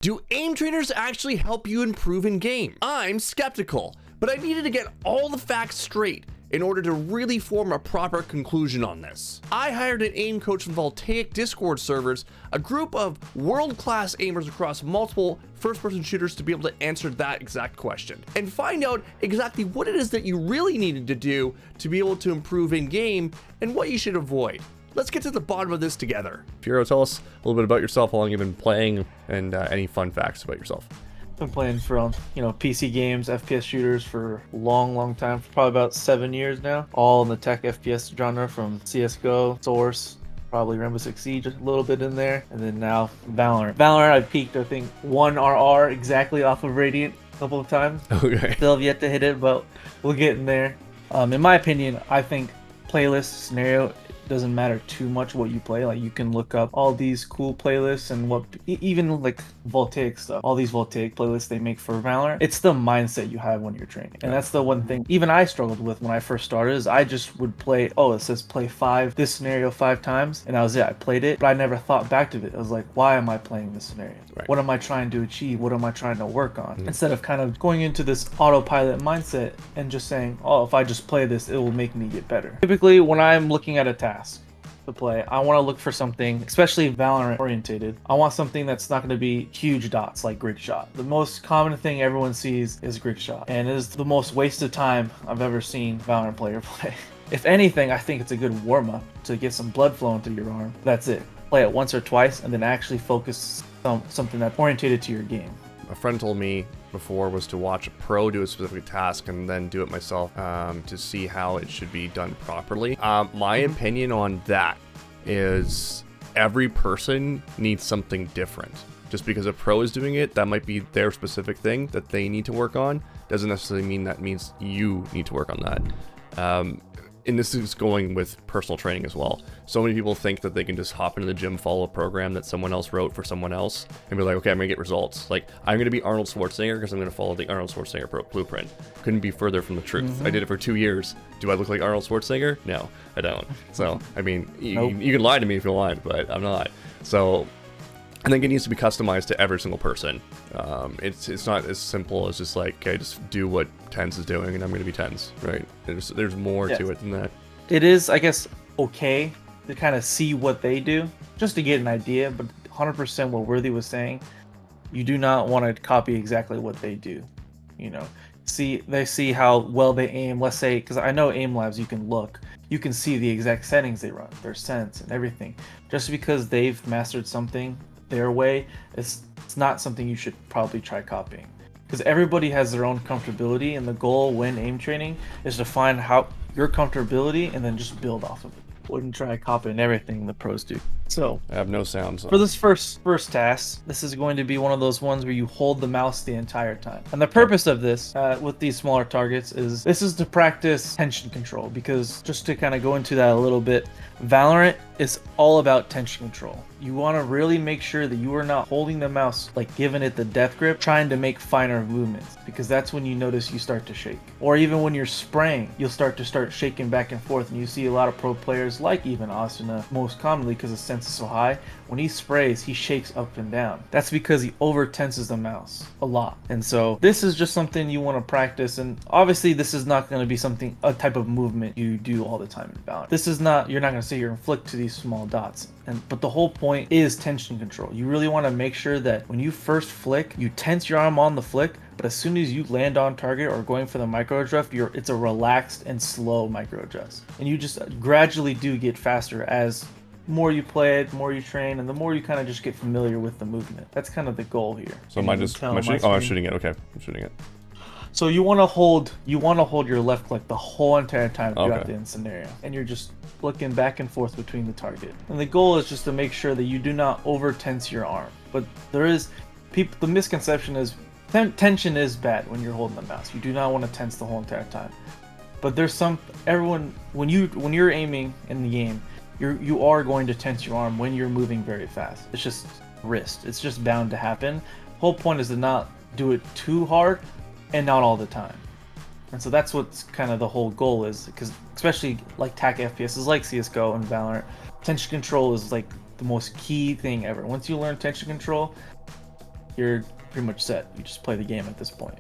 Do aim trainers actually help you improve in game? I'm skeptical, but I needed to get all the facts straight in order to really form a proper conclusion on this. I hired an aim coach from Voltaic Discord servers, a group of world-class aimers across multiple first-person shooters, to be able to answer that exact question and find out exactly what it is that you really needed to do to be able to improve in game and what you should avoid. Let's get to the bottom of this together. Piero, tell us a little bit about yourself, how long you've been playing, and any fun facts about yourself. Been playing for PC games, FPS shooters for a long time, for probably about 7 years now. All in the tech FPS genre, from CS:GO, Source, probably Rainbow Six Siege a little bit in there, and then now Valorant. Valorant, I peaked, I think, 1 RR exactly off of Radiant a couple of times. Okay. Still have yet to hit it, but we'll get in there. In my opinion, I think playlist scenario doesn't matter too much what you play. Like, you can look up all these cool playlists and what even like Voltaic stuff, all these Voltaic playlists they make for Valorant. It's the mindset you have when you're training, and that's the one thing even I struggled with when I first started. Is I just would play, oh, it says play this scenario 5 times, and that was it. I played it, but I never thought back to it. I was like, why am I playing this scenario? Right. What am I trying to achieve? What am I trying to work on? Instead of kind of going into this autopilot mindset and just saying, oh, if I just play this, it will make me get better. Typically, when I'm looking at a task to play, I want to look for something, especially Valorant orientated. I want something that's not going to be huge dots like GRIDSHOT. The most common thing everyone sees is GRIDSHOT, and it is the most wasted time I've ever seen Valorant player play. If anything, I think it's a good warm-up to get some blood flowing through your arm. That's it. Play it once or twice and then actually focus on something that's orientated to your game. A friend told me before was to watch a pro do a specific task and then do it myself to see how it should be done properly. My opinion on that is every person needs something different. Just because a pro is doing it, that might be their specific thing that they need to work on. Doesn't necessarily mean that means you need to work on that. And this is going with personal training as well. So many people think that they can just hop into the gym, follow a program that someone else wrote for someone else, and be like, okay, I'm gonna get results. Like, I'm gonna be Arnold Schwarzenegger because I'm gonna follow the Arnold Schwarzenegger blueprint. Couldn't be further from the truth. I did it for 2 years. Do I look like Arnold Schwarzenegger? No, I don't. So, I mean, you can lie to me if you want, but I'm not. So, I think it needs to be customized to every single person. It's not as simple as just like, okay, just do what Tens is doing and I'm going to be Tens, right? There's more to it than that. It is, I guess, okay to kind of see what they do, just to get an idea, but 100% what Worthy was saying, you do not want to copy exactly what they do. They see how well they aim, let's say, because I know AIMLABS, you can see the exact settings they run, their sense and everything. Just because they've mastered something their way, it's not something you should probably try copying, because everybody has their own comfortability, and the goal when aim training is to find how your comfortability and then just build off of it. Wouldn't try copying everything the pros do. So I have no sound. For this first task, this is going to be one of those ones where you hold the mouse the entire time. And the purpose of this with these smaller targets is to practice tension control, because just to kind of go into that a little bit, Valorant is all about tension control. You want to really make sure that you are not holding the mouse, like giving it the death grip, trying to make finer movements, because that's when you notice you start to shake. Or even when you're spraying, you'll start shaking back and forth, and you see a lot of pro players, like even Asuna, most commonly because the sense is so high, when he sprays, he shakes up and down. That's because he over tenses the mouse a lot. And so this is just something you want to practice, and obviously this is not going to be a type of movement you do all the time in Valorant. This is not, you're not going to sit here and flick to these small dots. But the whole point is tension control. You really want to make sure that when you first flick, you tense your arm on the flick, but as soon as you land on target or going for the micro adjust, it's a relaxed and slow micro adjust. And you just gradually do get faster as more you play it, more you train, and the more you kind of just get familiar with the movement. That's kind of the goal here. So am I shooting? Oh, I'm shooting it. Okay, I'm shooting it. So you want to hold your left click the whole entire time throughout the scenario, and you're just looking back and forth between the target. And the goal is just to make sure that you do not over tense your arm. But the misconception is tension is bad when you're holding the mouse. You do not want to tense the whole entire time. But when you're aiming in the game, you are going to tense your arm when you're moving very fast. It's just wrist. It's just bound to happen. The whole point is to not do it too hard and not all the time. And so that's what's kind of the whole goal is, because especially like TAC FPSs like CSGO and Valorant, tension control is like the most key thing ever. Once you learn tension control, you're pretty much set. You just play the game at this point.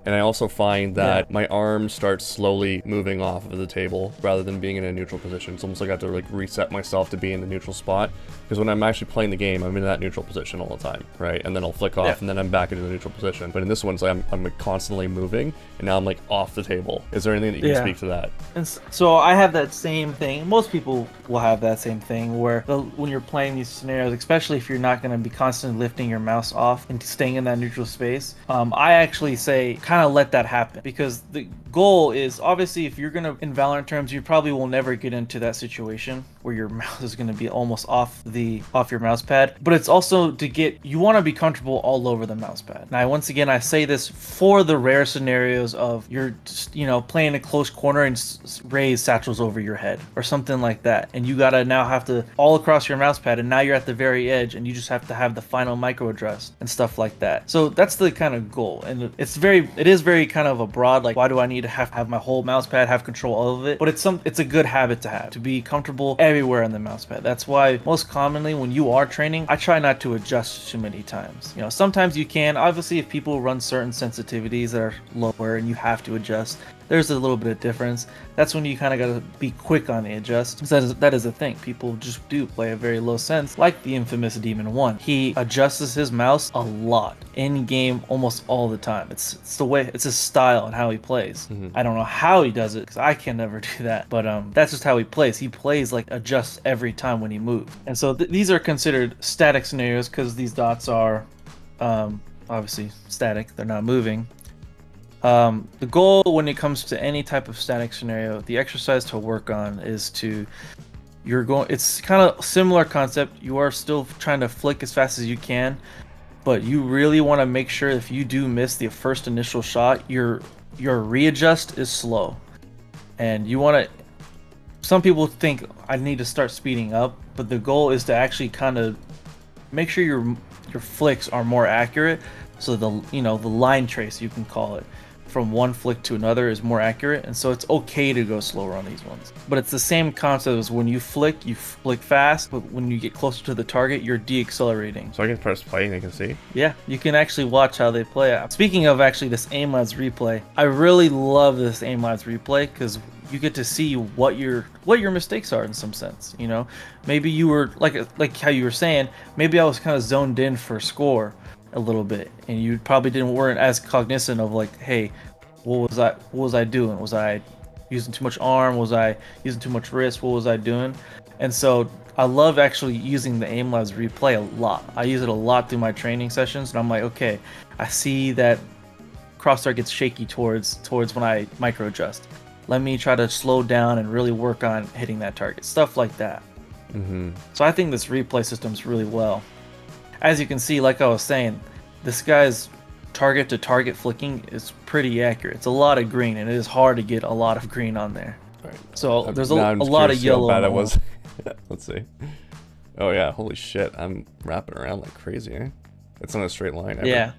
And I also find that my arm starts slowly moving off of the table rather than being in a neutral position. It's almost like I have to like reset myself to be in the neutral spot, because when I'm actually playing the game, I'm in that neutral position all the time, right? And then I'll flick off and then I'm back into the neutral position. But in this one, it's like I'm like constantly moving, and now I'm like off the table. Is there anything that you can speak to that? And so I have that same thing. Most people will have that same thing where when you're playing these scenarios, especially if you're not going to be constantly lifting your mouse off and staying in that neutral space, I actually say kind of let that happen, because the goal is obviously, if you're going to, in Valorant terms, you probably will never get into that situation where your mouse is going to be almost off your mouse pad, but it's also you want to be comfortable all over the mouse pad. Now, once again, I say this for the rare scenarios of you're just, playing a close corner and raise satchels over your head or something like that, and you gotta now have to all across your mouse pad, and now you're at the very edge and you just have to have the final micro adjust and stuff like that. So that's the kind of goal, and it is very kind of a broad, like, why do I need to have my whole mouse pad, have control of it? But it's a good habit to have, to be comfortable everywhere on the mouse pad. That's why most commonly when you are training, I try not to adjust too many times. Sometimes you can, obviously, if people run certain sensitivities that are lower and you have to adjust, there's a little bit of difference. That's when you kind of got to be quick on the adjust. That is a thing. People just do play a very low sense, like the infamous Demon 1. He adjusts his mouse a lot in game, almost all the time. It's the way, it's his style and how he plays. I don't know how he does it, because I can never do that, but that's just how he plays. He plays like adjusts every time when he moves. And so these are considered static scenarios because these dots are obviously static, they're not moving. The goal when it comes to any type of static scenario, the exercise to work on is it's kind of similar concept. You are still trying to flick as fast as you can, but you really want to make sure if you do miss the first initial shot, your readjust is slow. And some people think I need to start speeding up, but the goal is to actually kind of make sure your flicks are more accurate, so the line trace, you can call it, from one flick to another is more accurate. And so it's okay to go slower on these ones, but it's the same concept as when you flick fast, but when you get closer to the target, you're deaccelerating. So I can press play and I can see? Yeah, you can actually watch how they play out. Speaking of actually this AIMLABS replay, I really love this AIMLABS replay because you get to see what your mistakes are in some sense. Maybe you were like how you were saying, maybe I was kind of zoned in for score a little bit, and you probably weren't as cognizant of like, hey, what was I doing? Was I using too much arm? Was I using too much wrist? What was I doing? And so I love actually using the AIMLABS replay a lot. I use it a lot through my training sessions, and I'm like, okay, I see that crosshair gets shaky towards when I micro adjust. Let me try to slow down and really work on hitting that target, stuff like that. So I think this replay system's really well. As you can see, like I was saying, this guy's target to target flicking is pretty accurate. It's a lot of green, and it is hard to get a lot of green on there. Right. So there's a lot of yellow. How bad it was. Let's see. Oh yeah, holy shit! I'm wrapping around like crazy. Eh? It's not a straight line. Ever.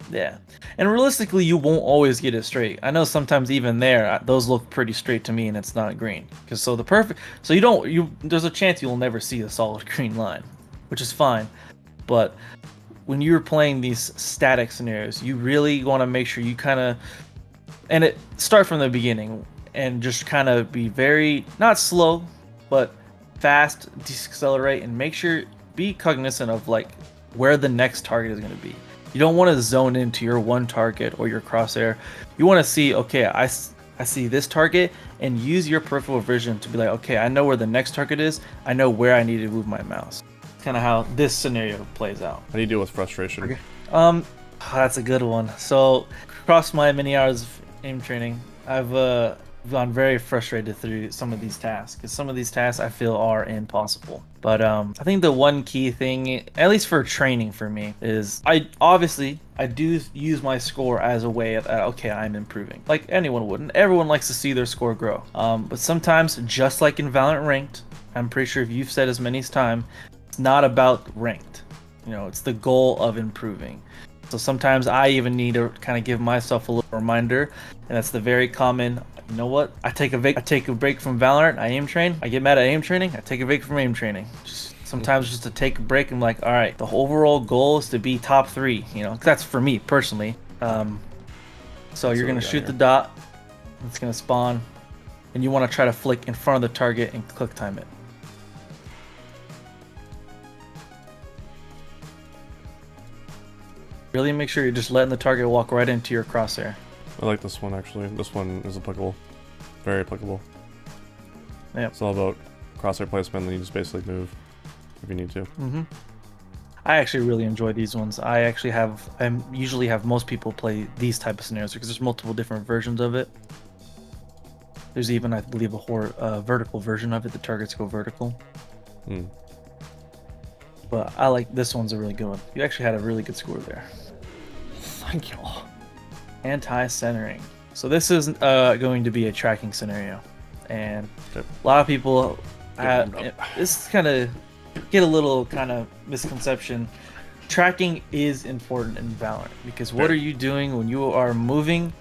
Yeah. And realistically, you won't always get it straight. I know sometimes even there, those look pretty straight to me, and it's not green. There's a chance you'll never see a solid green line, which is fine. But when you're playing these static scenarios, you really want to make sure you start from the beginning and just kind of be very, not slow, but fast, decelerate, and be cognizant of like where the next target is going to be. You don't want to zone into your one target or your crosshair. You want to see, okay, I see this target, and use your peripheral vision to be like, okay, I know where the next target is. I know where I need to move my mouse. Kind of how this scenario plays out. How do you deal with frustration? Okay. That's a good one. So across my many hours of aim training, I've gone very frustrated through some of these tasks, because some of these tasks I feel are impossible. But I think the one key thing, at least for training for me, is I do use my score as a way of okay, I'm improving, like anyone would, and everyone likes to see their score grow. But sometimes, just like in Valorant Ranked, I'm pretty sure if you've said as many times, it's not about ranked. It's the goal of improving. So sometimes I even need to kind of give myself a little reminder, and that's the very common, you know what? I take a break from Valorant, I aim train, I get mad at aim training, I take a break from aim training. Just sometimes just to take a break and like, all right, the overall goal is to be top 3. You know, that's for me personally. So you're gonna shoot the dot. It's gonna spawn, and you want to try to flick in front of the target and click time it. Really make sure you're just letting the target walk right into your crosshair. I like this one actually. This one is applicable. Very applicable. Yeah. It's all about crosshair placement, and then you just basically move if you need to. I actually really enjoy these ones. I usually have most people play these type of scenarios because there's multiple different versions of it. There's even, I believe, a vertical version of it. The targets go vertical. But I like this one's a really good one. You actually had a really good score there. Thank you. Anti-centering. So this is going to be a tracking scenario, and a lot of people this kind of get a little kind of misconception. Tracking is important in Valorant because what are you doing when you are moving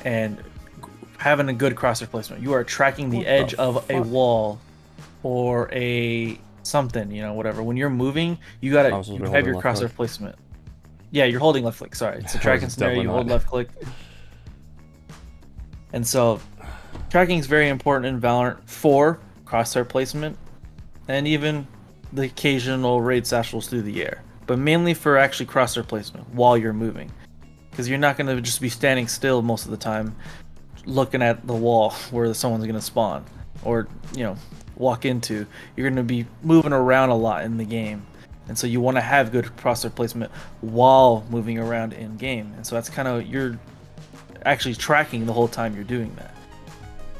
and having a good crosshair placement? You are tracking the edge of a wall or a something, you know, whatever. When you're moving, you have your crosshair placement. Yeah, you're holding left click. Sorry, it's a tracking scenario. You hold left click. And so tracking is very important in Valorant for crosshair placement and even the occasional raid satchels through the air, but mainly for actually crosshair placement while you're moving, because you're not going to just be standing still most of the time looking at the wall where someone's going to spawn or, you know, walk into. You're going to be moving around a lot in the game, and so you want to have good crosshair placement while moving around in game. And so that's kind of, you're actually tracking the whole time you're doing that.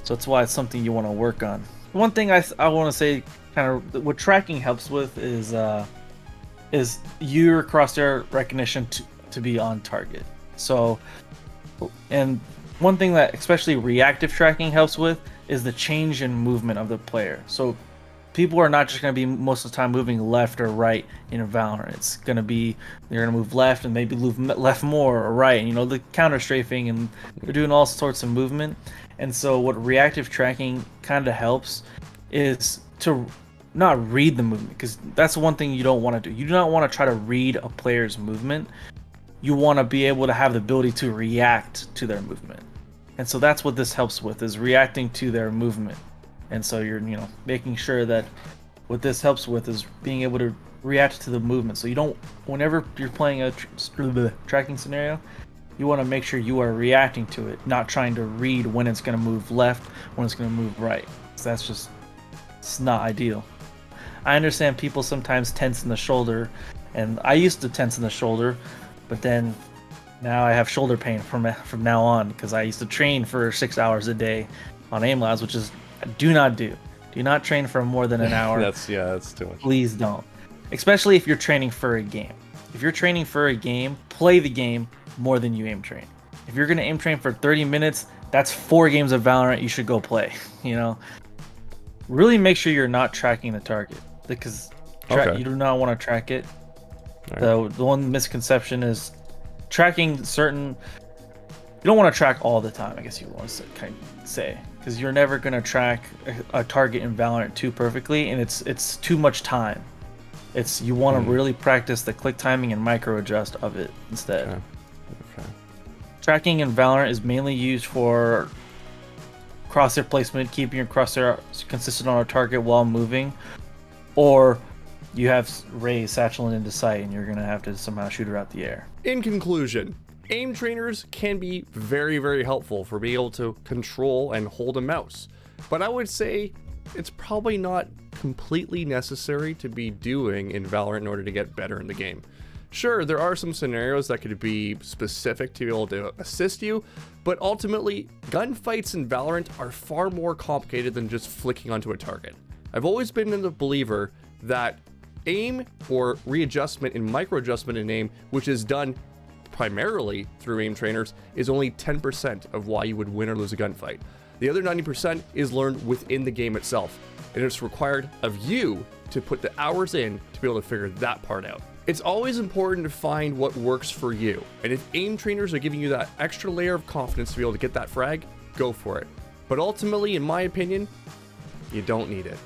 So that's why it's something you want to work on. One thing I want to say, kind of what tracking helps with is your crosshair recognition to be on target. So, and one thing that especially reactive tracking helps with is the change in movement of the player. So people are not just going to be most of the time moving left or right in Valorant. It's going to be, they're going to move left and maybe move left more or right, and you know, the counter strafing, and they're doing all sorts of movement. And so what reactive tracking kind of helps is to not read the movement, because that's one thing you don't want to do. You do not want to try to read a player's movement. You want to be able to have the ability to react to their movement. And so that's what this helps with, is reacting to their movement. And so you're, you know, making sure that what this helps with is being able to react to the movement. So you don't, whenever you're playing a tracking scenario, you want to make sure you are reacting to it, not trying to read when it's going to move left, when it's going to move right. So that's just, it's not ideal. I understand people sometimes tense in the shoulder, and I used to tense in the shoulder, but then now I have shoulder pain from now on, because I used to train for 6 hours a day on AIMLABS, which is, do not do. Do not train for more than an hour. that's too much. Please don't. Especially if you're training for a game. If you're training for a game, play the game more than you aim train. If you're going to aim train for 30 minutes, that's 4 games of Valorant you should go play, you know? Really make sure you're not tracking the target, because you do not want to track it. Right. The one misconception is tracking certain, you don't want to track all the time, I guess you want to say, because you're never going to track a target in Valorant too perfectly, and it's too much time. You want to really practice the click timing and micro adjust of it instead. Okay. Tracking in Valorant is mainly used for crosshair placement, keeping your crosshair consistent on a target while moving, or you have rays satcheling into sight and you're going to have to somehow shoot her out the air. In conclusion, aim trainers can be very, very helpful for being able to control and hold a mouse, but I would say it's probably not completely necessary to be doing in Valorant in order to get better in the game. Sure, there are some scenarios that could be specific to be able to assist you, but ultimately, gunfights in Valorant are far more complicated than just flicking onto a target. I've always been a believer that aim or readjustment and micro adjustment in aim, which is done primarily through aim trainers, is only 10% of why you would win or lose a gunfight. The other 90% is learned within the game itself, and it's required of you to put the hours in to be able to figure that part out. It's always important to find what works for you, and if aim trainers are giving you that extra layer of confidence to be able to get that frag, go for it. But ultimately, in my opinion, you don't need it.